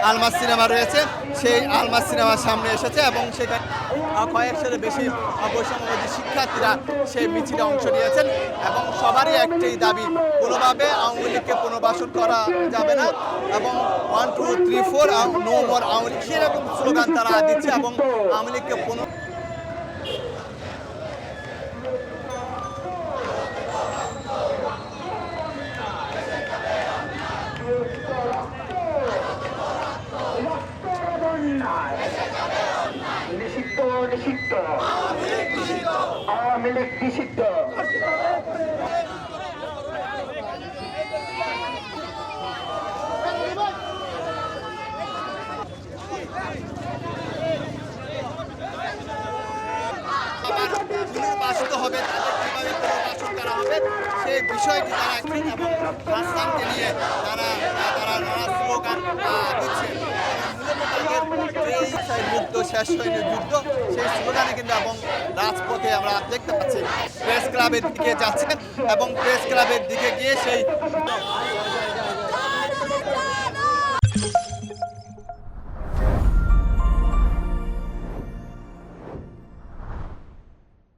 Almas cinema রয়েছে, সেই আলমাস সিনেমার সামনে এসেছে এবং সেখানে কয়েকশোর বেশি বৈষম্যবাদী শিক্ষার্থীরা সেই মিছিলে অংশ নিয়েছেন এবং সবারই একটি দাবি, কোনোভাবে আওয়ামী লীগকে পুনর্বাসন করা যাবে না এবং 1 2 3 4 নো মোর আওয়ামী লীগ, সেরকম স্লোগান তারা দিচ্ছে এবং আওয়ামী লীগকে নিষিদ্ধ নিষিদ্ধ আওয়ামী লীগ নিষিদ্ধ। পুনর্বাসিত হবে, তাদের কীভাবে পুনর্বাসন করা হবে সেই বিষয়টি তারা একদিন এবং রাজস্থানকে নিয়ে তারা নানা স্লোগান দিচ্ছে। যুদ্ধ শেষ হয়নি, যুদ্ধ সেই স্লোগানে কিন্তু এবং রাজপথে আমরা দেখতে পাচ্ছি প্রেস ক্লাবের দিকে যাচ্ছেন এবং প্রেস ক্লাবের দিকে গিয়ে সেই